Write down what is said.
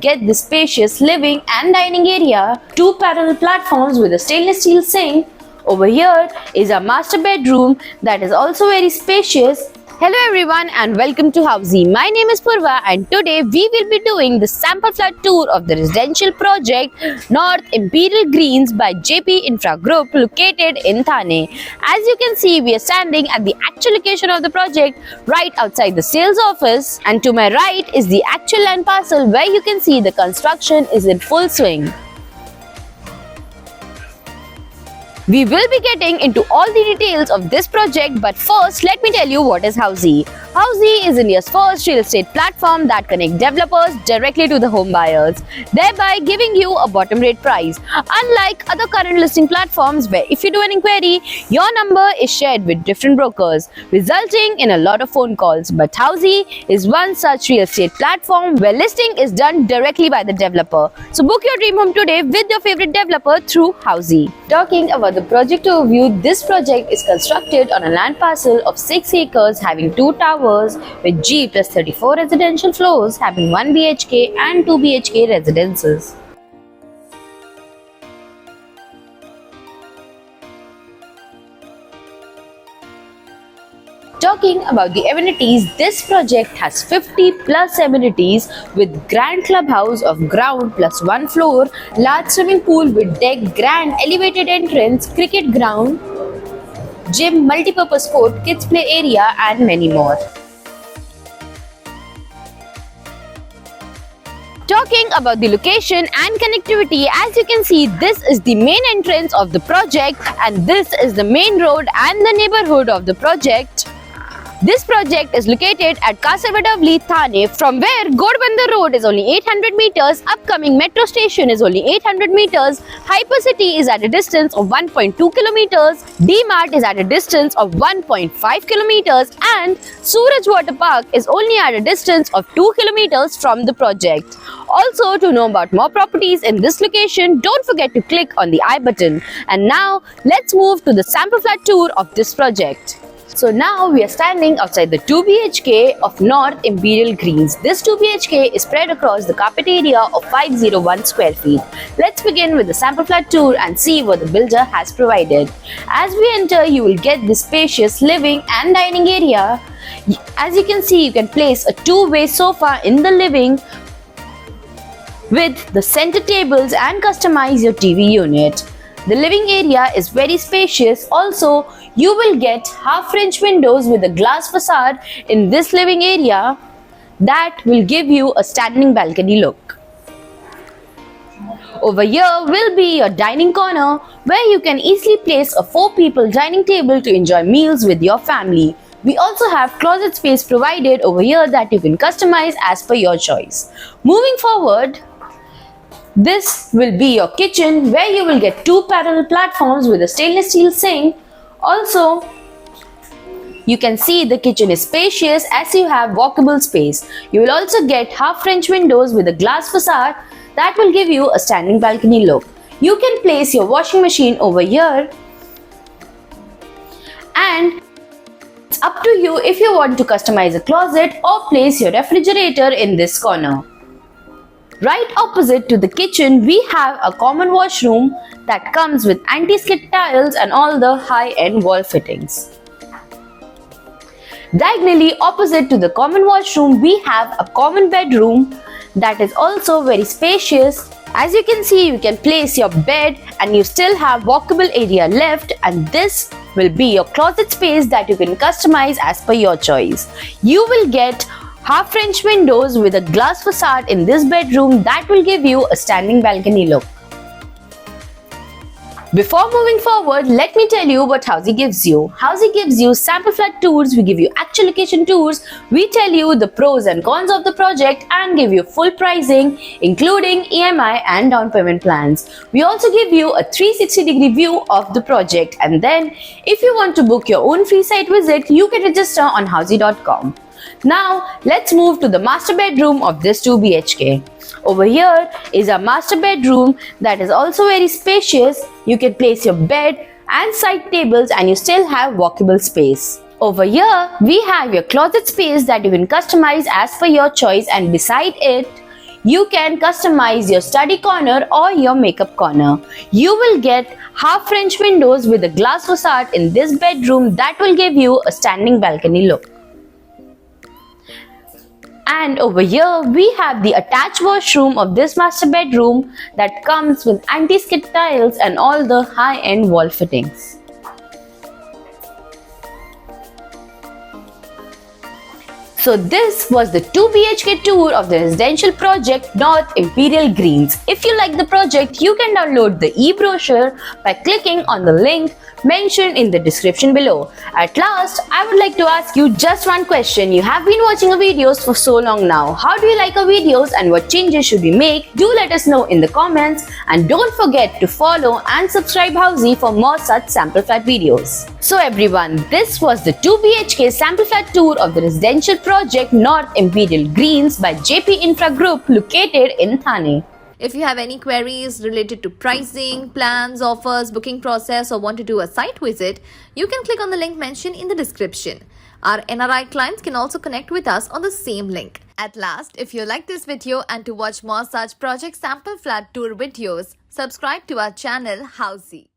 get the spacious living and dining area, two parallel platforms with a stainless steel sink. Over here is our master bedroom that is also very spacious. Hello everyone and welcome to Housey. My name is Purva and today we will be doing the sample flat tour of the residential project North Imperial Greens by JP Infra Group located in Thane. As you can see, we are standing at the actual location of the project right outside the sales office, and to my right is the actual land parcel where you can see the construction is in full swing. We will be getting into all the details of this project, but first let me tell you what is Housey. Housey is India's first real estate platform that connects developers directly to the home buyers, thereby giving you a bottom rate price. Unlike other current listing platforms where if you do an inquiry, your number is shared with different brokers, resulting in a lot of phone calls. But Housey is one such real estate platform where listing is done directly by the developer. So book your dream home today with your favorite developer through Housey. Talking about the project overview, this project is constructed on a land parcel of 6 acres having 2 towers with G plus 34 residential floors having 1 BHK and 2 BHK residences. Talking about the amenities, this project has 50 plus amenities with grand clubhouse of ground plus 1 floor, large swimming pool with deck, grand elevated entrance, cricket ground, gym, multipurpose court, kids play area and many more. Talking about the location and connectivity, as you can see, this is the main entrance of the project and this is the main road and the neighborhood of the project. This project is located at Kasaragod, Thane, from where Ghodbunder Road is only 800 meters, upcoming metro station is only 800 meters, Hypercity is at a distance of 1.2 kilometers, D-Mart is at a distance of 1.5 kilometers and Suraj Water Park is only at a distance of 2 kilometers from the project. Also, to know about more properties in this location, don't forget to click on the I button. And now, let's move to the sample flat tour of this project. So now we are standing outside the 2 BHK of North Imperial Greens. This 2 BHK is spread across the carpet area of 501 square feet. Let's begin with the sample flat tour and see what the builder has provided. As we enter, you will get the spacious living and dining area. As you can see, you can place a two-way sofa in the living with the center tables and customize your TV unit. The living area is very spacious. Also, you will get half French windows with a glass facade in this living area that will give you a standing balcony look. Over here will be your dining corner where you can easily place a 4-people dining table to enjoy meals with your family. We also have closet space provided over here that you can customize as per your choice. Moving forward, this will be your kitchen where you will get 2 parallel platforms with a stainless steel sink. Also, you can see the kitchen is spacious as you have walkable space. You will also get half French windows with a glass facade that will give you a standing balcony look. You can place your washing machine over here and it's up to you if you want to customize a closet or place your refrigerator in this corner. Right opposite to the kitchen, we have a common washroom that comes with anti-skid tiles and all the high-end wall fittings. Diagonally opposite to the common washroom, we have a common bedroom that is also very spacious. As you can see, you can place your bed and you still have walkable area left, and this will be your closet space that you can customize as per your choice. You will get half French windows with a glass facade in this bedroom that will give you a standing balcony look. Before moving forward, let me tell you what Housey gives you. Housey gives you sample flat tours, we give you actual location tours, we tell you the pros and cons of the project and give you full pricing including EMI and down payment plans. We also give you a 360-degree view of the project, and then if you want to book your own free site visit, you can register on housey.com. Now, let's move to the master bedroom of this 2 BHK. Over here is a master bedroom that is also very spacious. You can place your bed and side tables and you still have walkable space. Over here, we have your closet space that you can customize as per your choice, and beside it, you can customize your study corner or your makeup corner. You will get half French windows with a glass facade in this bedroom that will give you a standing balcony look. And over here we have the attached washroom of this master bedroom that comes with anti-skid tiles and all the high-end wall fittings. So this was the 2 BHK tour of the residential project North Imperial Greens. If you like the project, you can download the e-brochure by clicking on the link mentioned in the description below. At last, I would like to ask you just one question. You have been watching our videos for so long now. How do you like our videos and what changes should we make? Do let us know in the comments, and don't forget to follow and subscribe Housey for more such sample flat videos. So everyone, this was the 2 BHK sample flat tour of the residential project North Imperial Greens by JP Infra Group located in Thane. If you have any queries related to pricing, plans, offers, booking process, or want to do a site visit, you can click on the link mentioned in the description. Our NRI clients can also connect with us on the same link. At last, if you like this video and to watch more such project sample flat tour videos, subscribe to our channel Housey.